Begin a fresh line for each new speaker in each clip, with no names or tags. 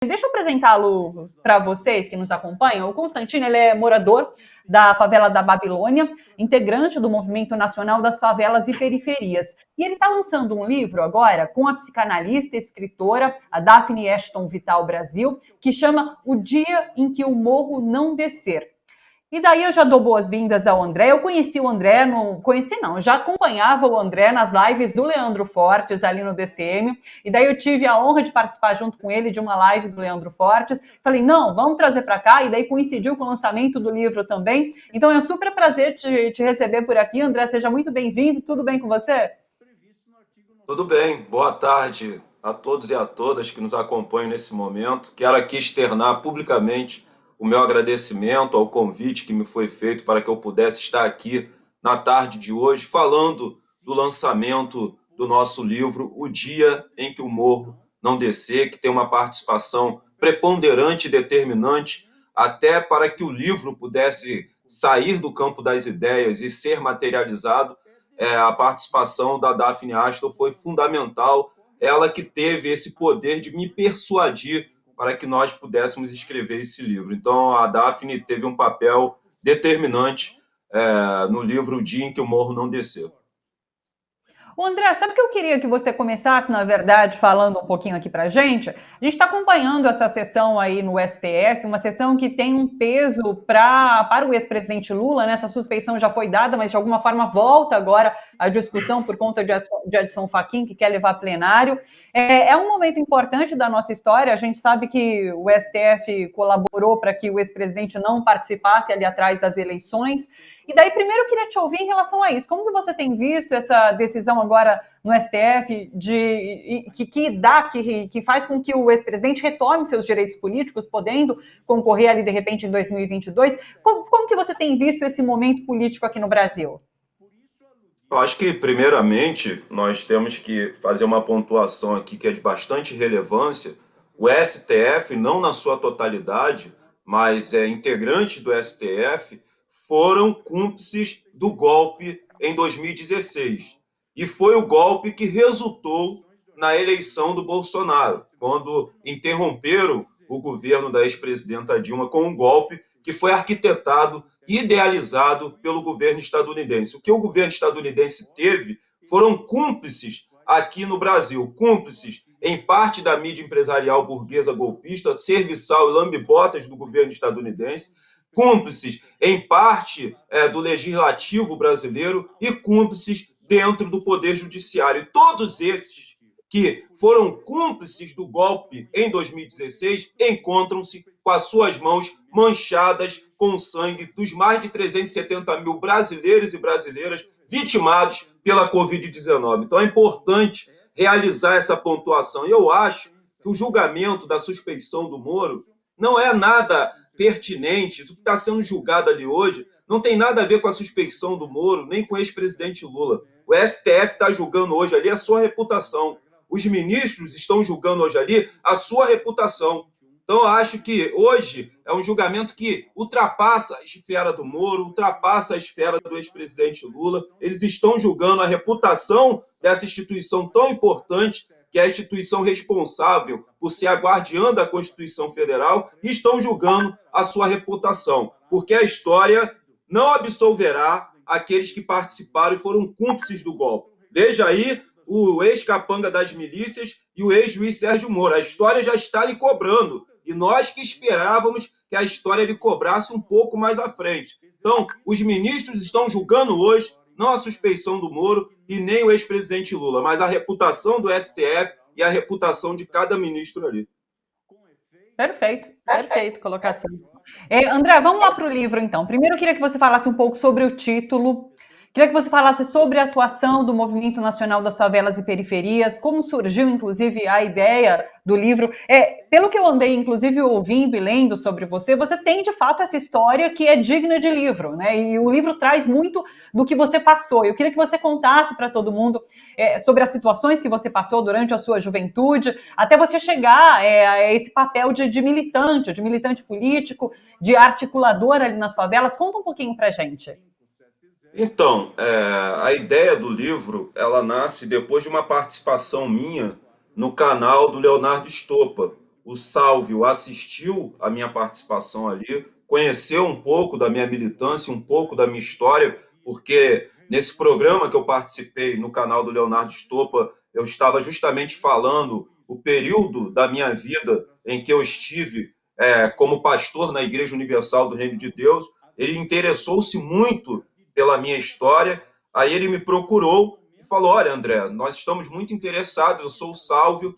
Deixa eu apresentá-lo para vocês que nos acompanham. O Constantino, ele é morador da favela da Babilônia, integrante do Movimento Nacional das Favelas e Periferias. E ele está lançando um livro agora com a psicanalista e escritora, a Daphne Ashton Vital Brasil, que chama O Dia em que o Morro Não Descer. E daí eu já dou boas-vindas ao André. Eu conheci o André, eu já acompanhava o André nas lives do Leandro Fortes, ali no DCM, e daí eu tive a honra de participar junto com ele de uma live do Leandro Fortes. Falei, não, vamos trazer para cá, e daí coincidiu com o lançamento do livro também. Então é um super prazer te receber por aqui, André, seja muito bem-vindo, tudo bem com você?
Tudo bem, boa tarde a todos e a todas que nos acompanham nesse momento. Quero aqui externar publicamente o meu agradecimento ao convite que me foi feito para que eu pudesse estar aqui na tarde de hoje, falando do lançamento do nosso livro, O Dia em que o Morro Não Descer, que tem uma participação preponderante e determinante, até para que o livro pudesse sair do campo das ideias e ser materializado. A participação da Daphne Ashton foi fundamental, ela que teve esse poder de me persuadir para que nós pudéssemos escrever esse livro. Então, a Daphne teve um papel determinante no livro O Dia em que o Morro Não Desceu.
O André, sabe o que eu queria que você começasse, na verdade, falando um pouquinho aqui para a gente? A gente está acompanhando essa sessão aí no STF, uma sessão que tem um peso para o ex-presidente Lula, né? Essa suspeição já foi dada, mas de alguma forma volta agora a discussão por conta de Edson Fachin, que quer levar plenário. É um momento importante da nossa história, a gente sabe que o STF colaborou para que o ex-presidente não participasse ali atrás das eleições. E daí, primeiro, eu queria te ouvir em relação a isso. Como que você tem visto essa decisão agora no STF que faz com que o ex-presidente retome seus direitos políticos, podendo concorrer ali, de repente, em 2022? Como que você tem visto esse momento político aqui no Brasil?
Eu acho que, primeiramente, nós temos que fazer uma pontuação aqui que é de bastante relevância. O STF, não na sua totalidade, mas integrantes do STF, foram cúmplices do golpe em 2016. E foi o golpe que resultou na eleição do Bolsonaro, quando interromperam o governo da ex-presidenta Dilma com um golpe que foi arquitetado, idealizado pelo governo estadunidense. O que o governo estadunidense teve foram cúmplices aqui no Brasil, cúmplices em parte da mídia empresarial burguesa golpista, serviçal e lambibotas do governo estadunidense, cúmplices em parte do legislativo brasileiro e cúmplices dentro do poder judiciário. Todos esses que foram cúmplices do golpe em 2016 encontram-se com as suas mãos manchadas com o sangue dos mais de 370 mil brasileiros e brasileiras vitimados pela Covid-19. Então é importante realizar essa pontuação. E eu acho que o julgamento da suspeição do Moro não é nada pertinente. O que está sendo julgado ali hoje não tem nada a ver com a suspeição do Moro, nem com o ex-presidente Lula. O STF está julgando hoje ali a sua reputação. Os ministros estão julgando hoje ali a sua reputação. Então, eu acho que hoje é um julgamento que ultrapassa a esfera do Moro, ultrapassa a esfera do ex-presidente Lula. Eles estão julgando a reputação dessa instituição tão importante, que é a instituição responsável por ser a guardiã da Constituição Federal, e estão julgando a sua reputação, porque a história não absolverá aqueles que participaram e foram cúmplices do golpe. Veja aí o ex-capanga das milícias e o ex-juiz Sérgio Moro. A história já está lhe cobrando. E nós que esperávamos que a história lhe cobrasse um pouco mais à frente. Então, os ministros estão julgando hoje, não a suspeição do Moro e nem o ex-presidente Lula, mas a reputação do STF e a reputação de cada ministro ali.
Perfeito colocação. André, vamos lá para o livro, então. Primeiro, eu queria que você falasse um pouco sobre o título. Queria que você falasse sobre a atuação do Movimento Nacional das Favelas e Periferias, como surgiu, inclusive, a ideia do livro. Pelo que eu andei, inclusive, ouvindo e lendo sobre você, você tem, de fato, essa história que é digna de livro, né? E o livro traz muito do que você passou. Eu queria que você contasse para todo mundo sobre as situações que você passou durante a sua juventude, até você chegar a esse papel de militante político, de articulador ali nas favelas. Conta um pouquinho para a gente.
Então, a ideia do livro, ela nasce depois de uma participação minha no canal do Leonardo Stoppa. o Sálvio assistiu à minha participação ali, conheceu um pouco da minha militância, um pouco da minha história, porque nesse programa que eu participei no canal do Leonardo Stoppa, eu estava justamente falando o período da minha vida em que eu estive como pastor na Igreja Universal do Reino de Deus. Ele interessou-se muito pela minha história, aí ele me procurou e falou: olha, André, nós estamos muito interessados, eu sou o Sálvio,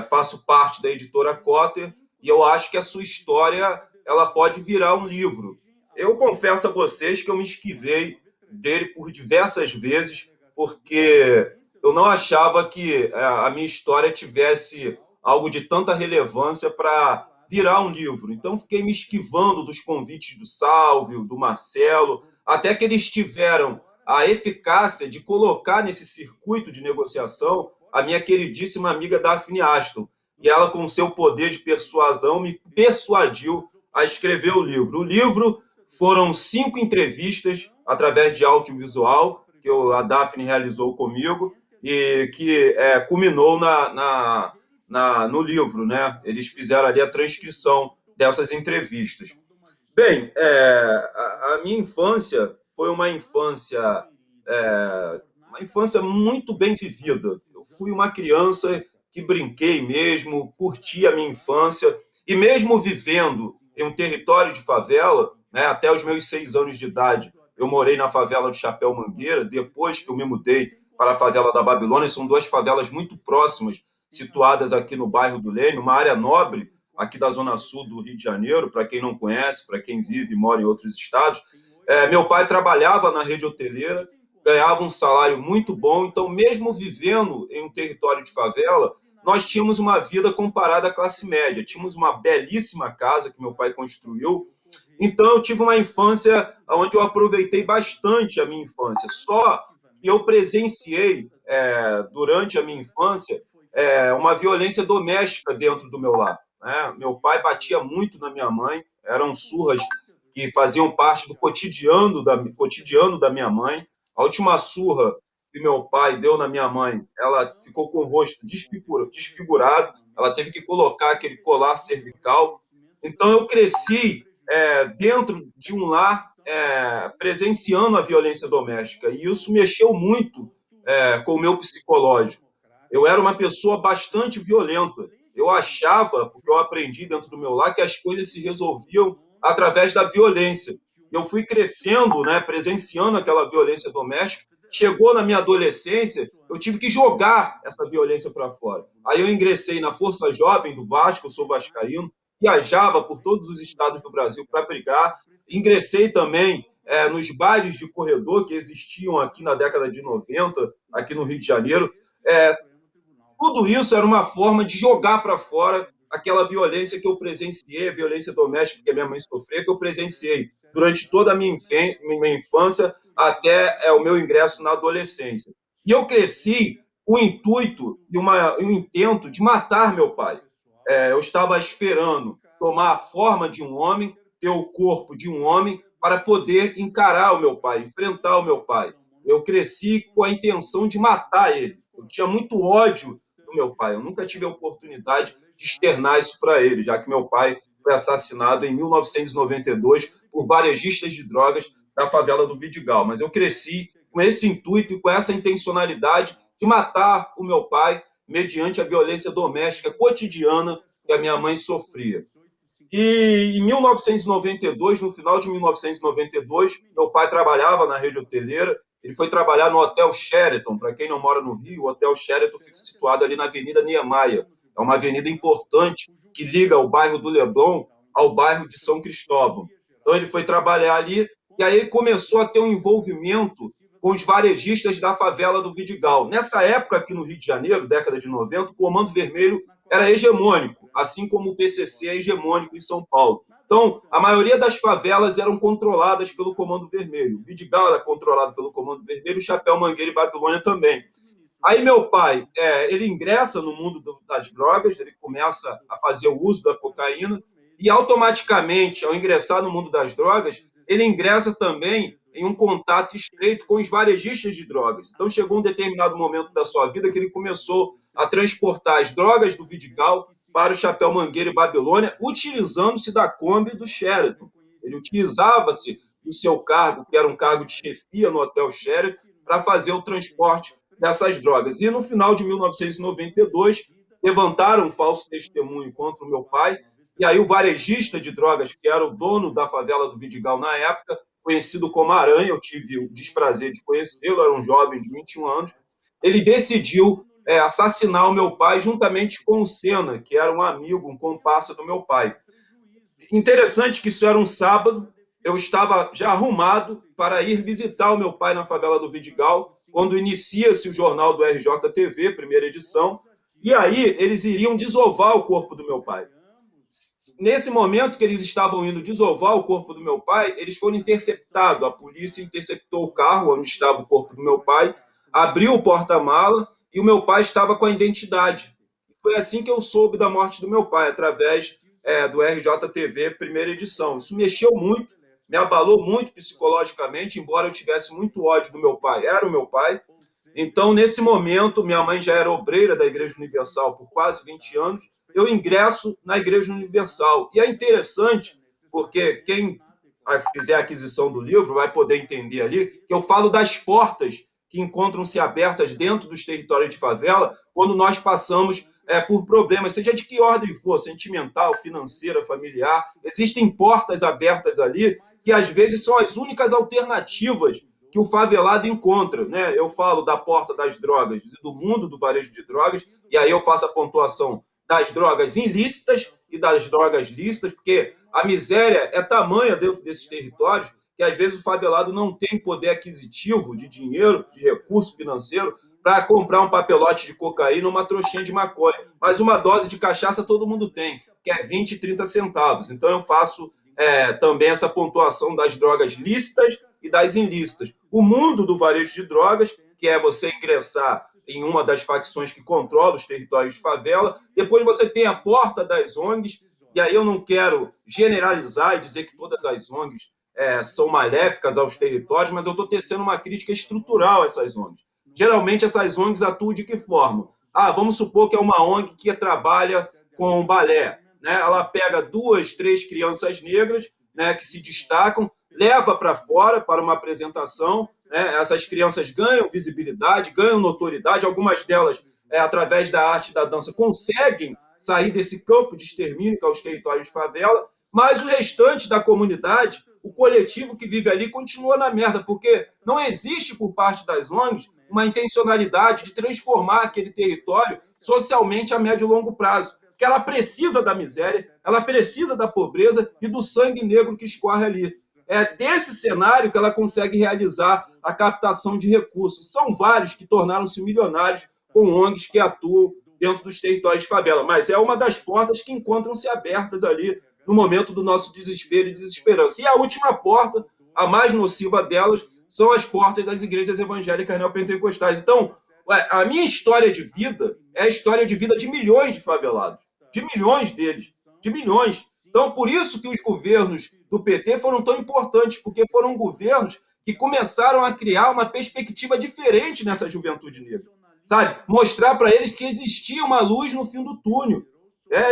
faço parte da editora Cotter, e eu acho que a sua história ela pode virar um livro. Eu confesso a vocês que eu me esquivei dele por diversas vezes, porque eu não achava que a minha história tivesse algo de tanta relevância para virar um livro. Então, fiquei me esquivando dos convites do Sálvio, do Marcelo, até que eles tiveram a eficácia de colocar nesse circuito de negociação a minha queridíssima amiga Daphne Ashton. E ela, com seu poder de persuasão, me persuadiu a escrever o livro. O livro foram 5 entrevistas através de audiovisual que a Daphne realizou comigo e que culminou no livro, né? Eles fizeram ali a transcrição dessas entrevistas. Bem, a minha infância foi uma infância muito bem vivida. Eu fui uma criança que brinquei mesmo, curti a minha infância, e mesmo vivendo em um território de favela, né, até os meus 6 anos de idade, eu morei na favela do Chapéu Mangueira. Depois que eu me mudei para a favela da Babilônia, são 2 favelas muito próximas, situadas aqui no bairro do Leme, uma área nobre aqui da Zona Sul do Rio de Janeiro, para quem não conhece, para quem vive e mora em outros estados. Meu pai trabalhava na rede hoteleira, ganhava um salário muito bom, então, mesmo vivendo em um território de favela, nós tínhamos uma vida comparada à classe média. Tínhamos uma belíssima casa que meu pai construiu. Então, eu tive uma infância onde eu aproveitei bastante a minha infância. Só que eu presenciei, durante a minha infância, uma violência doméstica dentro do meu lar, né? Meu pai batia muito na minha mãe, eram surras que faziam parte do cotidiano da minha mãe. A última surra que meu pai deu na minha mãe, ela ficou com o rosto desfigurado, ela teve que colocar aquele colar cervical. Então, eu cresci dentro de um lar, presenciando a violência doméstica, e isso mexeu muito com o meu psicológico. Eu era uma pessoa bastante violenta. Eu achava, porque eu aprendi dentro do meu lar, que as coisas se resolviam através da violência. Eu fui crescendo, né, presenciando aquela violência doméstica. Chegou na minha adolescência, eu tive que jogar essa violência para fora. Aí eu ingressei na Força Jovem do Vasco, eu sou vascaíno, viajava por todos os estados do Brasil para brigar. Ingressei também nos bares de corredor que existiam aqui na década de 90, aqui no Rio de Janeiro. Tudo isso era uma forma de jogar para fora aquela violência que eu presenciei, a violência doméstica que a minha mãe sofreu, que eu presenciei durante toda a minha infância até o meu ingresso na adolescência. E eu cresci com o intuito e um intento de matar meu pai. Eu estava esperando tomar a forma de um homem, ter o corpo de um homem, para poder encarar o meu pai, enfrentar o meu pai. Eu cresci com a intenção de matar ele. Eu tinha muito ódio do meu pai. Eu nunca tive a oportunidade de externar isso para ele, já que meu pai foi assassinado em 1992 por varejistas de drogas da favela do Vidigal. Mas eu cresci com esse intuito e com essa intencionalidade de matar o meu pai mediante a violência doméstica cotidiana que a minha mãe sofria. E em 1992, no final de 1992, meu pai trabalhava na rede hoteleira. Ele foi trabalhar no Hotel Sheraton. Para quem não mora no Rio, o Hotel Sheraton fica situado ali na Avenida Niemeyer. É uma avenida importante que liga o bairro do Leblon ao bairro de São Cristóvão. Então, ele foi trabalhar ali e aí ele começou a ter um envolvimento com os varejistas da favela do Vidigal. Nessa época, aqui no Rio de Janeiro, década de 90, o Comando Vermelho era hegemônico, assim como o PCC é hegemônico em São Paulo. Então, a maioria das favelas eram controladas pelo Comando Vermelho. O Vidigal era controlado pelo Comando Vermelho, o Chapéu Mangueira e Babilônia também. Aí meu pai, ele ingressa no mundo das drogas, ele começa a fazer o uso da cocaína e automaticamente, ao ingressar no mundo das drogas, ele ingressa também em um contato estreito com os varejistas de drogas. Então chegou um determinado momento da sua vida que ele começou a transportar as drogas do Vidigal para o Chapéu Mangueira e Babilônia, utilizando-se da Kombi do Sheraton. Ele utilizava-se do seu cargo, que era um cargo de chefia no Hotel Sheraton, para fazer o transporte dessas drogas. E no final de 1992, levantaram um falso testemunho contra o meu pai, e aí o varejista de drogas, que era o dono da favela do Vidigal na época, conhecido como Aranha, eu tive o desprazer de conhecê-lo, era um jovem de 21 anos, ele decidiu assassinar o meu pai juntamente com o Senna, que era um amigo, um comparsa do meu pai. Interessante que isso era um sábado, eu estava já arrumado para ir visitar o meu pai na favela do Vidigal, quando inicia-se o jornal do RJTV, primeira edição, e aí eles iriam desovar o corpo do meu pai. Nesse momento que eles estavam indo desovar o corpo do meu pai, eles foram interceptados, a polícia interceptou o carro onde estava o corpo do meu pai, abriu o porta-mala e o meu pai estava com a identidade. Foi assim que eu soube da morte do meu pai, através do RJTV, primeira edição. Isso mexeu muito, me abalou muito psicologicamente, embora eu tivesse muito ódio do meu pai, era o meu pai. Então, nesse momento, minha mãe já era obreira da Igreja Universal por quase 20 anos, eu ingresso na Igreja Universal. E é interessante, porque quem fizer a aquisição do livro vai poder entender ali, que eu falo das portas que encontram-se abertas dentro dos territórios de favela quando nós passamos por problemas, seja de que ordem for, sentimental, financeira, familiar. Existem portas abertas ali que, às vezes, são as únicas alternativas que o favelado encontra, né? Eu falo da porta das drogas, do mundo do varejo de drogas, e aí eu faço a pontuação das drogas ilícitas e das drogas lícitas, porque a miséria é tamanha dentro desses territórios que, às vezes, o favelado não tem poder aquisitivo de dinheiro, de recurso financeiro, para comprar um papelote de cocaína ou uma trouxinha de maconha. Mas uma dose de cachaça todo mundo tem, que é 20, 30 centavos. Então eu faço também essa pontuação das drogas lícitas e das ilícitas. O mundo do varejo de drogas, que é você ingressar em uma das facções que controla os territórios de favela. Depois você tem a porta das ONGs, e aí eu não quero generalizar e dizer que todas as ONGs são maléficas aos territórios, mas eu estou tecendo uma crítica estrutural a essas ONGs. Geralmente essas ONGs atuam de que forma? Vamos supor que é uma ONG que trabalha com balé, né? Ela pega 2, 3 crianças negras, né, que se destacam, leva para fora para uma apresentação, né? Essas crianças ganham visibilidade, ganham notoriedade, algumas delas, através da arte e da dança, conseguem sair desse campo de extermínio que é os territórios de favela, mas o restante da comunidade, o coletivo que vive ali, continua na merda, porque não existe por parte das ONGs uma intencionalidade de transformar aquele território socialmente a médio e longo prazo. Porque ela precisa da miséria, ela precisa da pobreza e do sangue negro que escorre ali. É desse cenário que ela consegue realizar a captação de recursos. São vários que tornaram-se milionários com ONGs que atuam dentro dos territórios de favela, mas é uma das portas que encontram-se abertas ali no momento do nosso desespero e desesperança. E a última porta, a mais nociva delas, são as portas das igrejas evangélicas neopentecostais. Então, a minha história de vida é a história de vida de milhões de favelados, de milhões deles, de milhões. Então, por isso que os governos do PT foram tão importantes, porque foram governos que começaram a criar uma perspectiva diferente nessa juventude negra, sabe? Mostrar para eles que existia uma luz no fim do túnel.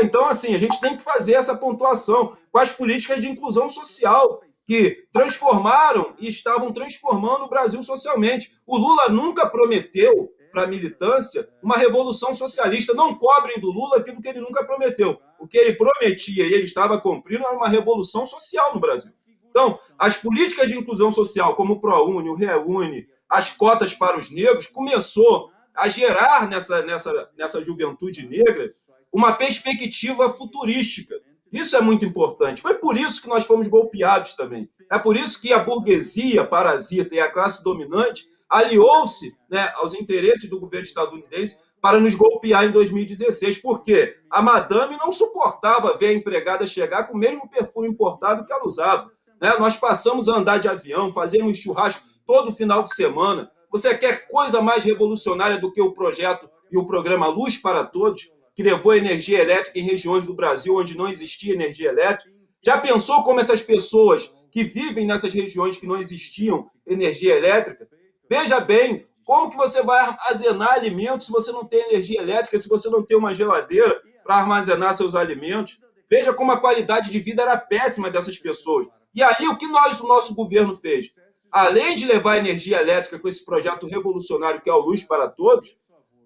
Então, assim, a gente tem que fazer essa pontuação com as políticas de inclusão social, que transformaram e estavam transformando o Brasil socialmente. O Lula nunca prometeu para a militância uma revolução socialista. Não cobrem do Lula aquilo que ele nunca prometeu. O que ele prometia e ele estava cumprindo era uma revolução social no Brasil. Então, as políticas de inclusão social, como o ProUni, o Reúne, as cotas para os negros, começou a gerar nessa juventude negra uma perspectiva futurística. Isso é muito importante. Foi por isso que nós fomos golpeados também. É por isso que a burguesia parasita e a classe dominante aliou-se, né, aos interesses do governo estadunidense para nos golpear em 2016. Por quê? A madame não suportava ver a empregada chegar com o mesmo perfume importado que ela usava. Né? Nós passamos a andar de avião, fazemos churrasco todo final de semana. Você quer coisa mais revolucionária do que o projeto e o programa Luz para Todos, que levou energia elétrica em regiões do Brasil onde não existia energia elétrica? Já pensou como essas pessoas que vivem nessas regiões que não existiam energia elétrica? Veja bem, como que você vai armazenar alimentos se você não tem energia elétrica, se você não tem uma geladeira para armazenar seus alimentos. Veja como a qualidade de vida era péssima dessas pessoas. E aí, o que o nosso governo fez? Além de levar energia elétrica com esse projeto revolucionário que é o Luz para Todos,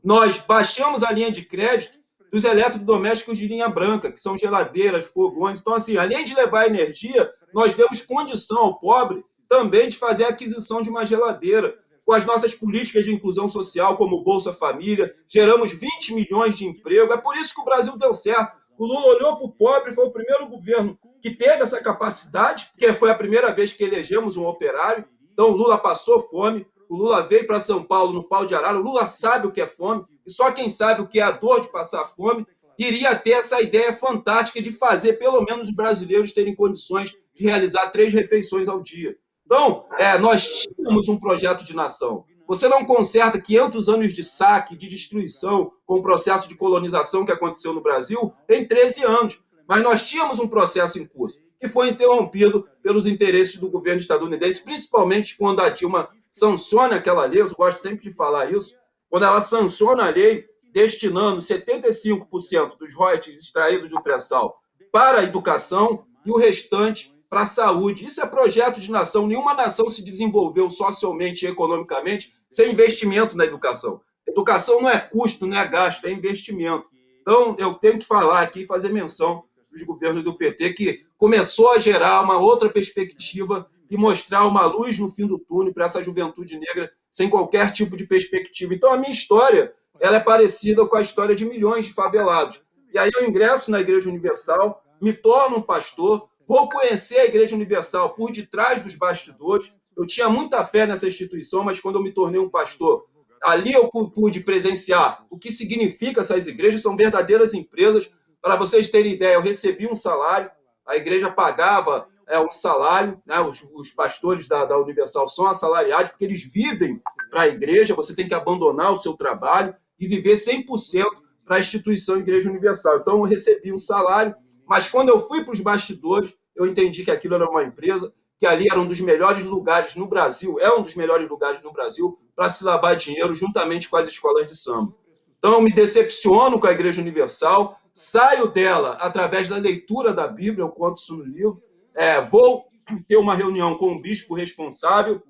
nós baixamos a linha de crédito dos eletrodomésticos de linha branca, que são geladeiras, fogões. Então, assim, além de levar energia, nós demos condição ao pobre também de fazer a aquisição de uma geladeira. Com as nossas políticas de inclusão social, como o Bolsa Família, geramos 20 milhões de emprego. É por isso que o Brasil deu certo. O Lula olhou para o pobre, foi o primeiro governo que teve essa capacidade, porque foi a primeira vez que elegemos um operário. Então, o Lula passou fome, o Lula veio para São Paulo no pau de arara, o Lula sabe o que é fome, e só quem sabe o que é a dor de passar fome iria ter essa ideia fantástica de fazer pelo menos os brasileiros terem condições de realizar 3 refeições ao dia. Então, nós tínhamos um projeto de nação. Você não conserta 500 anos de saque, de destruição, com o processo de colonização que aconteceu no Brasil em 13 anos. Mas nós tínhamos um processo em curso, que foi interrompido pelos interesses do governo estadunidense, principalmente quando a Dilma sanciona aquela lei, eu gosto sempre de falar isso, quando ela sanciona a lei destinando 75% dos royalties extraídos do pré-sal para a educação e o restante para a saúde. Isso é projeto de nação. Nenhuma nação se desenvolveu socialmente e economicamente sem investimento na educação. Educação não é custo, não é gasto, é investimento. Então, eu tenho que falar aqui, fazer menção dos governos do PT, que começou a gerar uma outra perspectiva e mostrar uma luz no fim do túnel para essa juventude negra sem qualquer tipo de perspectiva. Então, a minha história ela é parecida com a história de milhões de favelados. E aí eu ingresso na Igreja Universal, me torno um pastor, vou conhecer a Igreja Universal por detrás dos bastidores. Eu tinha muita fé nessa instituição, mas quando eu me tornei um pastor, ali eu pude presenciar o que significa essas igrejas, são verdadeiras empresas. Para vocês terem ideia, eu recebi um salário, a igreja pagava um salário, né? Os pastores da Universal são assalariados, porque eles vivem para a igreja, você tem que abandonar o seu trabalho e viver 100% para a instituição Igreja Universal. Então, eu recebi um salário, mas quando eu fui para os bastidores, eu entendi que aquilo era uma empresa, que ali era um dos melhores lugares no Brasil, é um dos melhores lugares no Brasil para se lavar dinheiro juntamente com as escolas de samba. Então, eu me decepciono com a Igreja Universal, saio dela através da leitura da Bíblia, eu conto isso no livro, vou ter uma reunião com o bispo responsável,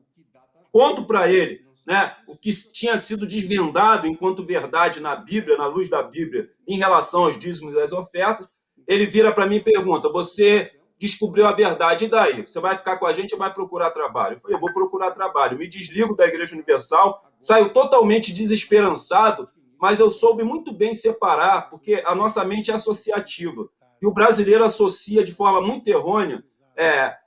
conto para ele, né, o que tinha sido desvendado enquanto verdade na Bíblia, na luz da Bíblia, em relação aos dízimos e às ofertas. Ele vira para mim e pergunta: você descobriu a verdade, e daí? Você vai ficar com a gente ou vai procurar trabalho? Eu falei: eu vou procurar trabalho. Me desligo da Igreja Universal, saio totalmente desesperançado, mas eu soube muito bem separar, porque a nossa mente é associativa. E o brasileiro associa de forma muito errônea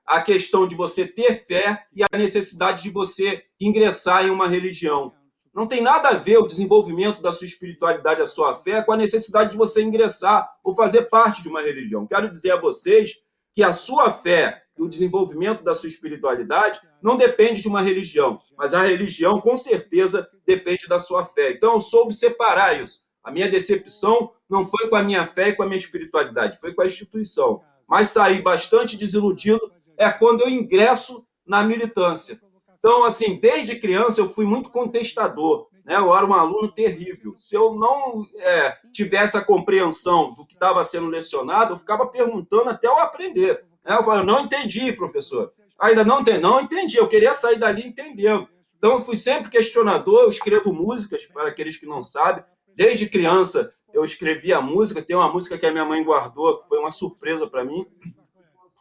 a questão de você ter fé e a necessidade de você ingressar em uma religião. Não tem nada a ver o desenvolvimento da sua espiritualidade, a sua fé, com a necessidade de você ingressar ou fazer parte de uma religião. Quero dizer a vocês que a sua fé e o desenvolvimento da sua espiritualidade não depende de uma religião, mas a religião, com certeza, depende da sua fé. Então, eu soube separar isso. A minha decepção não foi com a minha fé e com a minha espiritualidade, foi com a instituição. Mas saí bastante desiludido quando eu ingresso na militância. Então, assim, desde criança eu fui muito contestador, né? Eu era um aluno terrível. Se eu não tivesse a compreensão do que estava sendo lecionado, eu ficava perguntando até eu aprender. Eu falava: não entendi, professor. Ainda não entendi. Não entendi, eu queria sair dali entendendo. Então, eu fui sempre questionador, eu escrevo músicas, para aqueles que não sabem. Desde criança, eu escrevia música. Tem uma música que a minha mãe guardou, que foi uma surpresa para mim,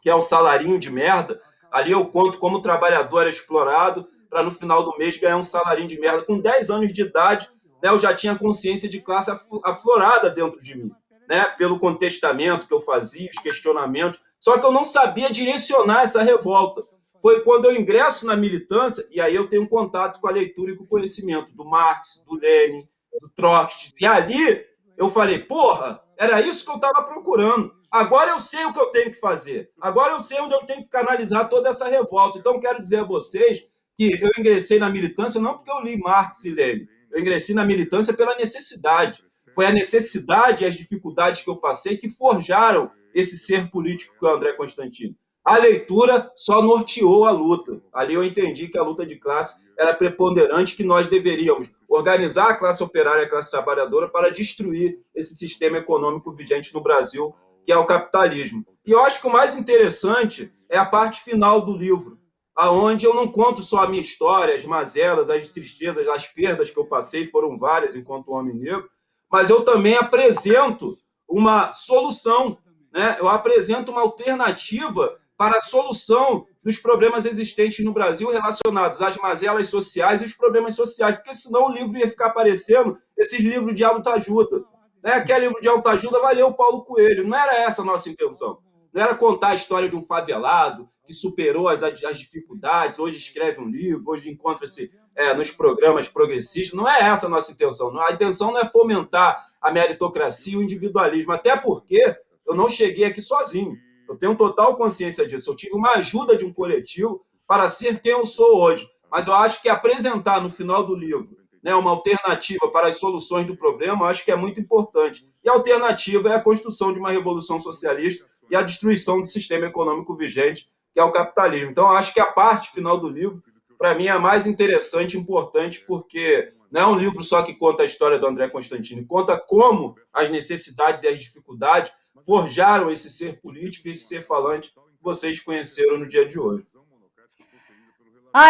que é o Salarinho de Merda. Ali eu conto como o trabalhador era explorado para, no final do mês, ganhar um salarinho de merda. Com 10 anos de idade, né, eu já tinha consciência de classe aflorada dentro de mim, né, pelo contestamento que eu fazia, os questionamentos. Só que eu não sabia direcionar essa revolta. Foi quando eu ingresso na militância, e aí eu tenho contato com a leitura e com o conhecimento do Marx, do Lenin, do Trotsky. E ali eu falei: porra, era isso que eu estava procurando. Agora eu sei o que eu tenho que fazer. Agora eu sei onde eu tenho que canalizar toda essa revolta. Então, quero dizer a vocês que eu ingressei na militância não porque eu li Marx e Lenin. Eu ingressei na militância pela necessidade. Foi a necessidade e as dificuldades que eu passei que forjaram esse ser político que é o André Constantino. A leitura só norteou a luta. Ali eu entendi que a luta de classe era preponderante, que nós deveríamos organizar a classe operária e a classe trabalhadora para destruir esse sistema econômico vigente no Brasil, que é o capitalismo. E eu acho que o mais interessante é a parte final do livro, aonde eu não conto só a minha história, as mazelas, as tristezas, as perdas que eu passei, foram várias enquanto homem negro, mas eu também apresento uma solução, né? Eu apresento uma alternativa para a solução dos problemas existentes no Brasil relacionados às mazelas sociais e os problemas sociais, porque senão o livro ia ficar aparecendo esses livros de autoajuda. Né? Quer livro de autoajuda, vai ler o Paulo Coelho. Não era essa a nossa intenção. Não era contar a história de um favelado que superou as dificuldades, hoje escreve um livro, hoje encontra-se nos programas progressistas. Não é essa a nossa intenção. A intenção não é fomentar a meritocracia e o individualismo, até porque eu não cheguei aqui sozinho. Eu tenho total consciência disso. Eu tive uma ajuda de um coletivo para ser quem eu sou hoje. Mas eu acho que apresentar no final do livro, né, uma alternativa para as soluções do problema, eu acho que é muito importante. E a alternativa é a construção de uma revolução socialista e a destruição do sistema econômico vigente, que é o capitalismo. Então, eu acho que a parte final do livro, para mim, é a mais interessante e importante, porque não é um livro só que conta a história do André Constantini, conta como as necessidades e as dificuldades forjaram esse ser político e esse ser falante que vocês conheceram no dia de hoje.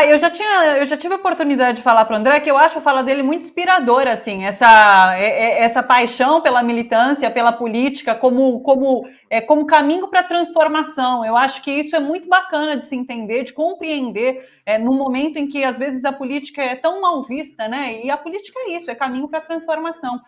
Eu já tive a oportunidade de falar para o André que eu acho a fala dele muito inspiradora, assim, essa paixão pela militância, pela política, como caminho para a transformação. Eu acho que isso é muito bacana de se entender, de compreender, no momento em que, às vezes, a política é tão mal vista, né? E a política é isso, é caminho para a transformação.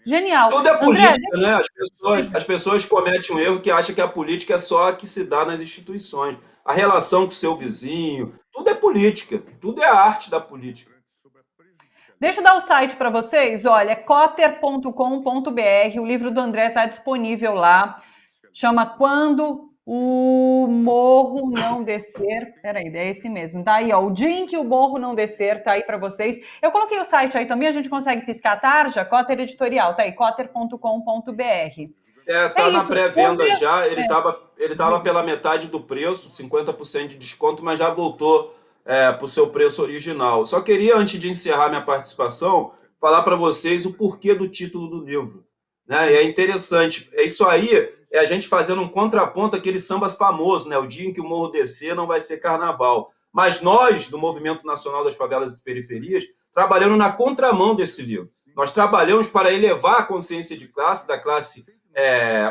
Genial.
Tudo é política, André, né? As pessoas cometem um erro que acham que a política é só a que se dá nas instituições. A relação com o seu vizinho, tudo é política, tudo é a arte da política.
Deixa eu dar o site para vocês, olha, cotter.com.br, o livro do André está disponível lá, chama Quando o Morro Não Descer, peraí, é esse mesmo, tá aí, ó, o dia em que o morro não descer, tá aí para vocês. Eu coloquei o site aí também, a gente consegue piscar a tarja, Cotter Editorial, tá aí, cotter.com.br.
Tá na pré-venda já, ele tava pela metade do preço, 50% de desconto, mas já voltou para o seu preço original. Só queria, antes de encerrar minha participação, falar para vocês o porquê do título do livro. Né? E é interessante, isso aí é a gente fazendo um contraponto àquele samba famoso, né? O dia em que o morro descer não vai ser carnaval. Mas nós, do Movimento Nacional das Favelas e Periferias, trabalhando na contramão desse livro. Nós trabalhamos para elevar a consciência de classe, da classe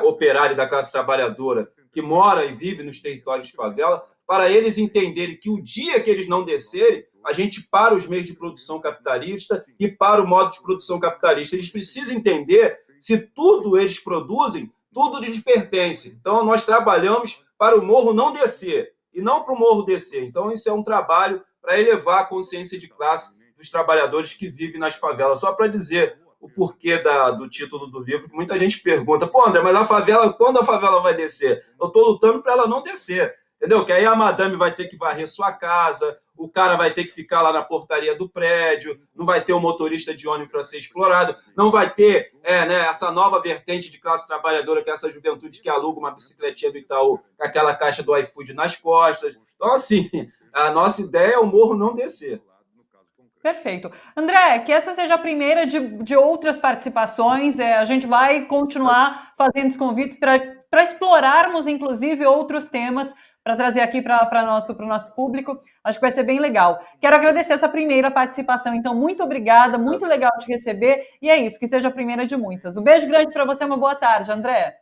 operária e da classe trabalhadora que mora e vive nos territórios de favela, para eles entenderem que o dia que eles não descerem, a gente para os meios de produção capitalista e para o modo de produção capitalista. Eles precisam entender se tudo eles produzem, tudo lhes pertence. Então, nós trabalhamos para o morro não descer e não para o morro descer. Então, isso é um trabalho para elevar a consciência de classe dos trabalhadores que vivem nas favelas. Só para dizer o porquê do título do livro, que muita gente pergunta, pô, André, mas a favela, quando a favela vai descer? Eu estou lutando para ela não descer, entendeu? Que aí a madame vai ter que varrer sua casa, o cara vai ter que ficar lá na portaria do prédio, não vai ter o motorista de ônibus para ser explorado, não vai ter essa nova vertente de classe trabalhadora, que é essa juventude que aluga uma bicicletinha do Itaú com aquela caixa do iFood nas costas. Então, assim, a nossa ideia é o morro não descer.
Perfeito. André, que essa seja a primeira de outras participações. A gente vai continuar fazendo os convites para explorarmos, inclusive, outros temas para trazer aqui para o nosso público. Acho que vai ser bem legal. Quero agradecer essa primeira participação. Então, muito obrigada, muito legal te receber. E é isso, que seja a primeira de muitas. Um beijo grande para você, uma boa tarde, André.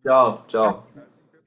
Tchau, tchau.